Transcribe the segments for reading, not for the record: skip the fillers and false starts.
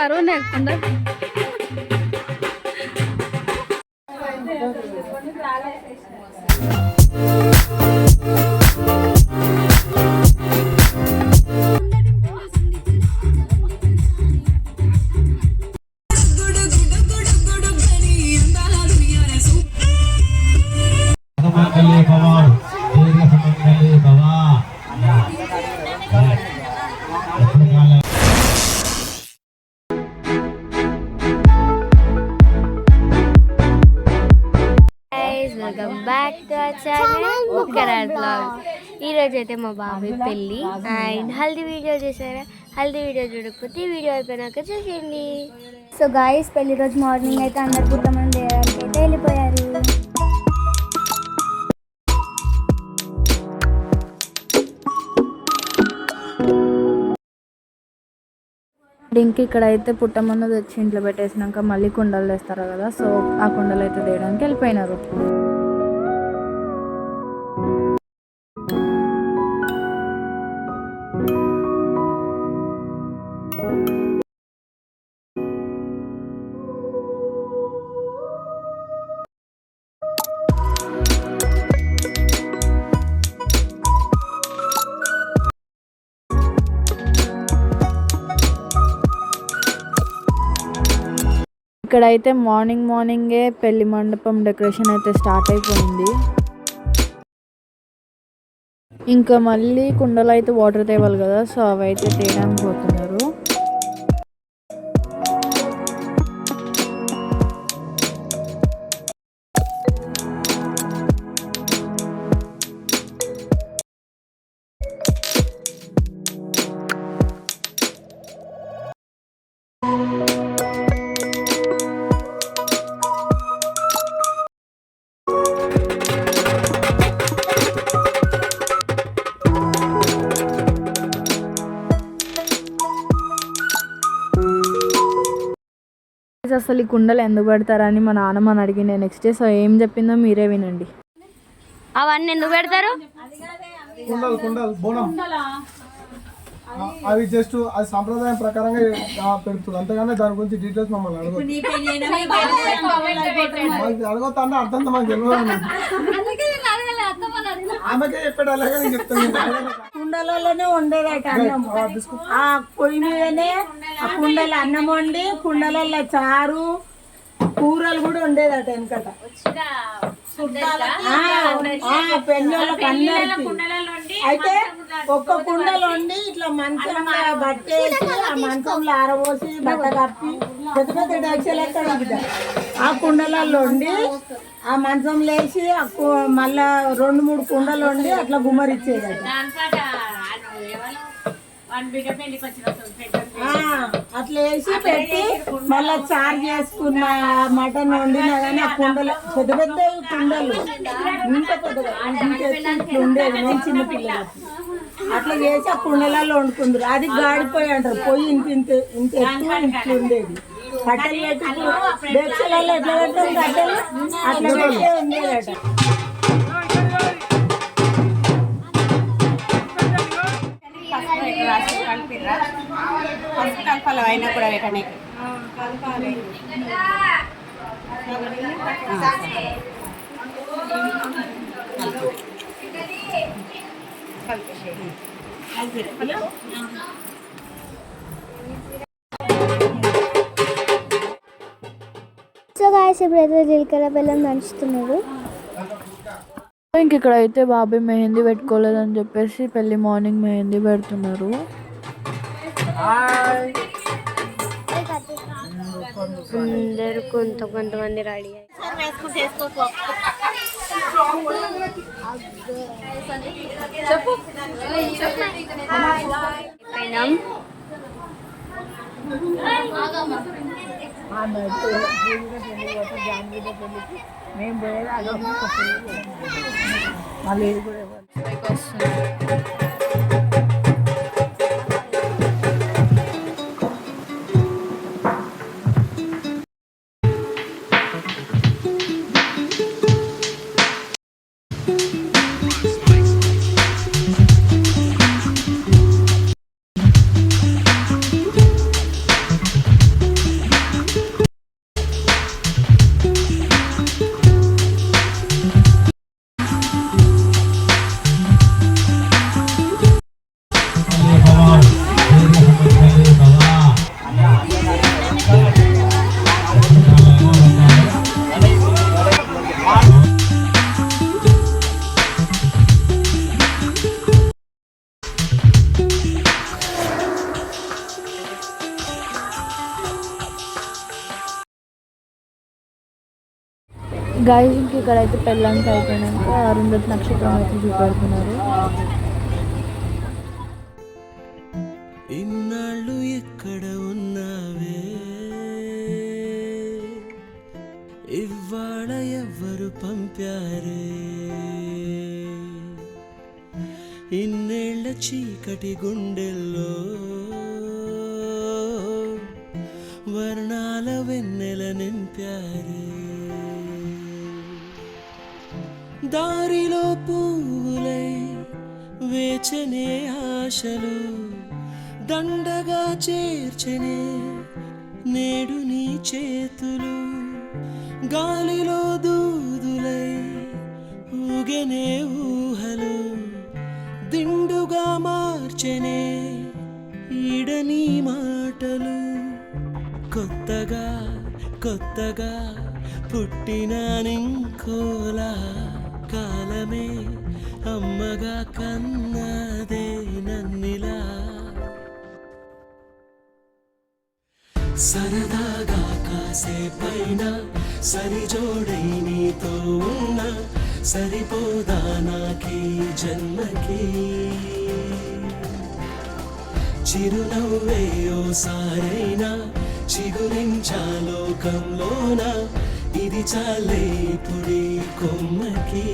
బరువు నేర్చుకుందా. Welcome back to our channel Mukkaraj blog. ఈరోజు అయితే మా బాబాయ్ పెళ్ళి అండ్ హల్దీ వీడియో చేశారా. హల్దీ వీడియో చూడకపోతే ఈ వీడియో అయిపోయినాక చూసేయండి. సో గాయస్ పెళ్లి రోజు మార్నింగ్ అయితే అందరు పుట్టమని దేవాలకి అయితే వెళ్ళిపోయారు. ఇంక ఇక్కడైతే పుట్టమన్న తెచ్చి ఇంట్లో పెట్టేసినాక మళ్ళీ కుండలు తెస్తారు కదా, సో ఆ కుండలు అయితే తీయడానికి వెళ్ళిపోయినారు. ఇక్కడైతే మార్నింగే పెళ్లి మండపం డెకరేషన్ అయితే స్టార్ట్ అయిపోయింది. ఇంకా మళ్ళీ కుండలో అయితే వాటర్ తేవాలి కదా, సో అవి అయితే తేయడానికి పోతున్నారు. అసలు ఈ కుండలు ఎందుకు పెడతారని మా నాన్నమ్మని అడిగిండే నెక్స్ట్ డే. సో ఏం చెప్పిందో మీరే వినండి. అవన్నీ ఎందుకు పెడతారు? అవి జస్ట్ అది సాంప్రదాయం ప్రకారంగా పెడుతుంది, అంతేగానే దాని గురించి డీటెయిల్స్ మమ్మల్ని అడగొద్దు అంటే అర్థం మాకు తెలియదు. ఆమెకే చెప్పాడు అలాగే నేను చెప్తాను. కుండలలోనే వండేదట అన్నం. ఆ పొయ్యి మీదనే ఆ కుండలో అన్నం వండి కుండలలో చారు కూరలు కూడా ఉండేదట వెనకట. పెళ్ళోళ్ళకి అందరికి అయితే ఒక్క కుండలు వండి ఇట్లా మంచంలో బట్టేసి ఆ మంచంలో ఆరబోసి బట్ట కప్పి పెద్ద పెద్ద డక్షలు ఎక్కడ ఆ కుండలలో వండి ఆ మంచం లేచి మళ్ళా 2-3 కుండలు వండి అట్లా గుమ్మరిచ్చేదట. అట్లా వేసి పెట్టి మళ్ళా చారు చేసుకున్న మటన్ వండినా కానీ ఆ కుండలు పెద్ద పెద్ద కుండలు ఇంత పెద్దగా ఇట్లా ఉండేది. నేను చిన్నపిల్లలు అట్లా చేసి ఆ కుండలలో వండుకుందరు. అది గాడిపోయి అంటారు. పొయ్యి ఇంత ఎక్కువ ఇంట్లో ఉండేది. కట్టెలు పెట్టి డెక్షలలో ఎట్లా పెడతాం కట్టెలు అట్లా పెట్టే ఉండేదట. కలపాలి అయినా కూడా వేయడానికి సో గాయస్ ఇప్పుడైతే జీలకర్ర బెల్లం దంచుతున్నారు. ఇంక ఇక్కడ అయితే బాబాయ్ మెహందీ పెట్టుకోలేదని చెప్పేసి పెళ్లి మార్నింగ్ మెహందీ పెడుతున్నారు. అందరు కొంతమంది రెడీ అయిపోయినాం. మేము పోయేది మళ్ళీ కూడా గాయస్ ఇంక ఇక్కడైతే పెళ్ళంతా అయిపోయినాక అరుంధతి నక్షత్రం అయితే చూపెడుతున్నారు. ఇన్నాళ్ళు ఎక్కడ ఉన్నావే, ఇవాళ ఎవ్వరు పంపారే, ఇన్నేళ్ల చీకటి గుండెల్లో వర్ణాల వెన్నెల నింపారే, దారిలో పువ్వులై వేచనే ఆశలు దండగా చేర్చనే నేడు నీ చేతులు, గాలిలో దూదులై ఊగనే ఊహలు దిండుగా మార్చనే ఈడని మాటలు, కొత్తగా కొత్తగా పుట్టిన నింకోలా కాలమే అమ్మగా కన్నదే నన్నిలా, సరదాగా కాసేపైన సరిజోడై నీతో ఉన్న సరిపోదా నాకీ జన్మకి, చిరునవ్వే ఓసారైనా చిగురించా లోకంలోన ఇది చాలే పుడి కొమ్మకి.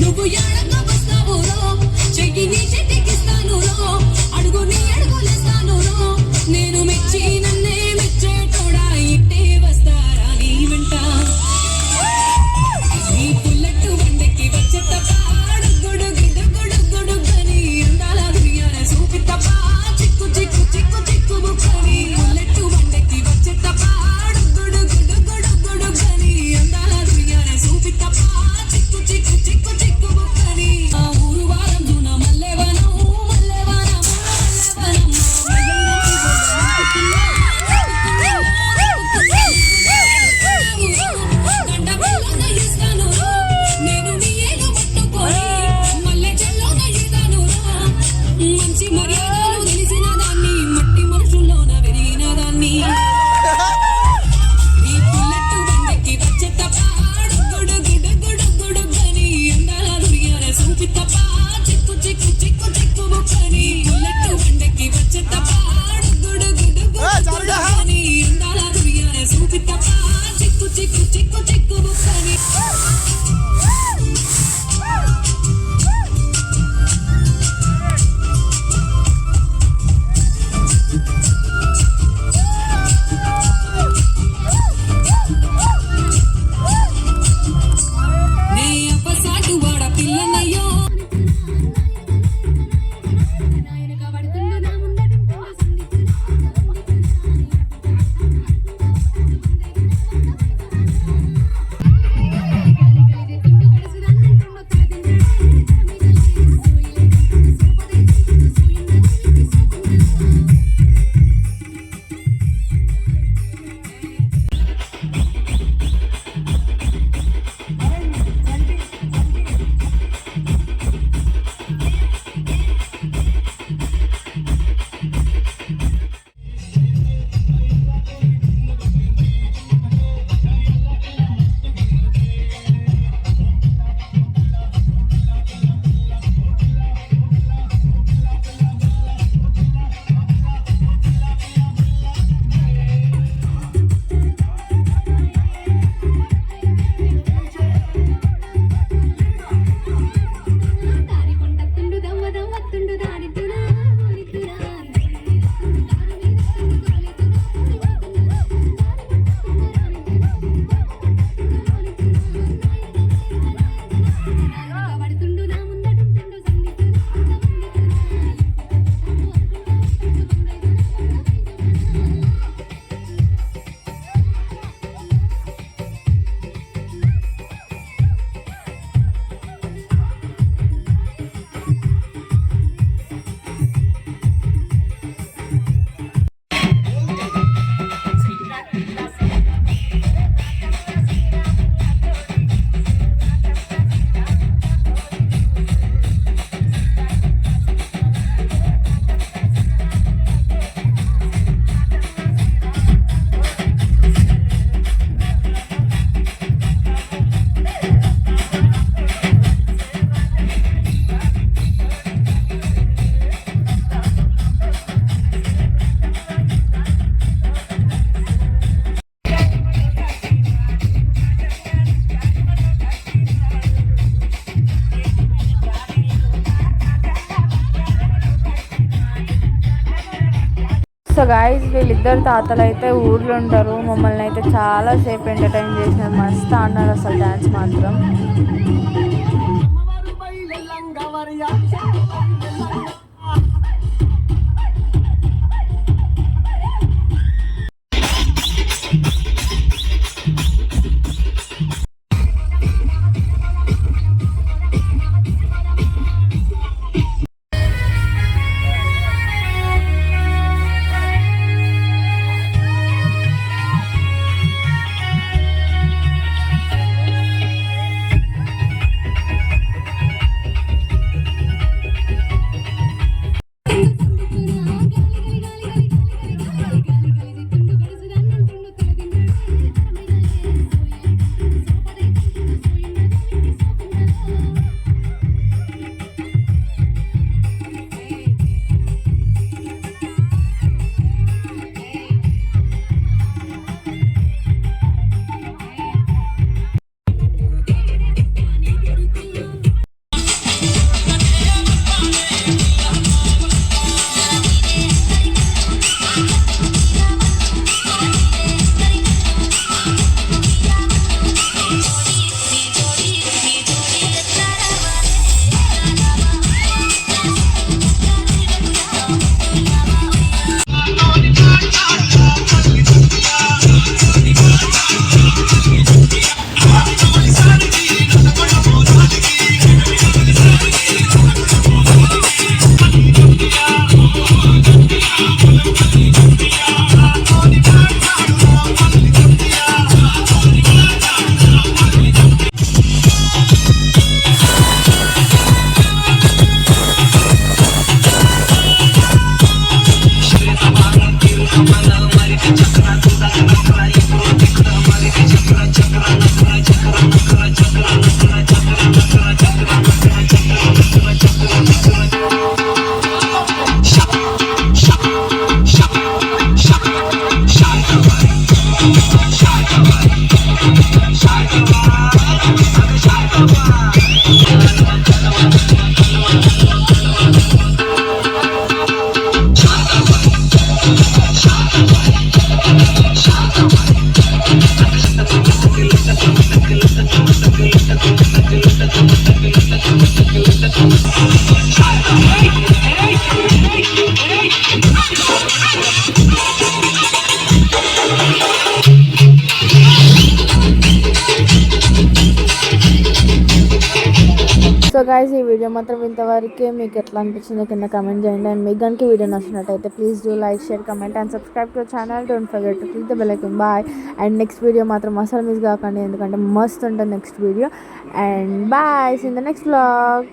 నువ్వు గాయస్ వీళ్ళిద్దరు తాతలు అయితే ఊర్లో ఉంటారు. మమ్మల్ని అయితే చాలాసేపు ఎంటర్టైన్ చేసినారు. మస్తు అన్నారు అసలు డ్యాన్స్ మాత్రం. సో గైస్ ఈ వీడియో మాత్రం ఇంతవరకే. మీకు ఎట్లా అనిపించిందో కింద కమెంట్ చేయండి. అండ్ మీకు కనుక వీడియో నచ్చినట్టయితే please do like, share, comment and subscribe to channel. Don't forget to click the bell icon. Bye. And next video మాత్రం అసలు మిస్ కాకండి, ఎందుకంటే మస్తు ఉంటుంది next video. And bye, see in the next vlog.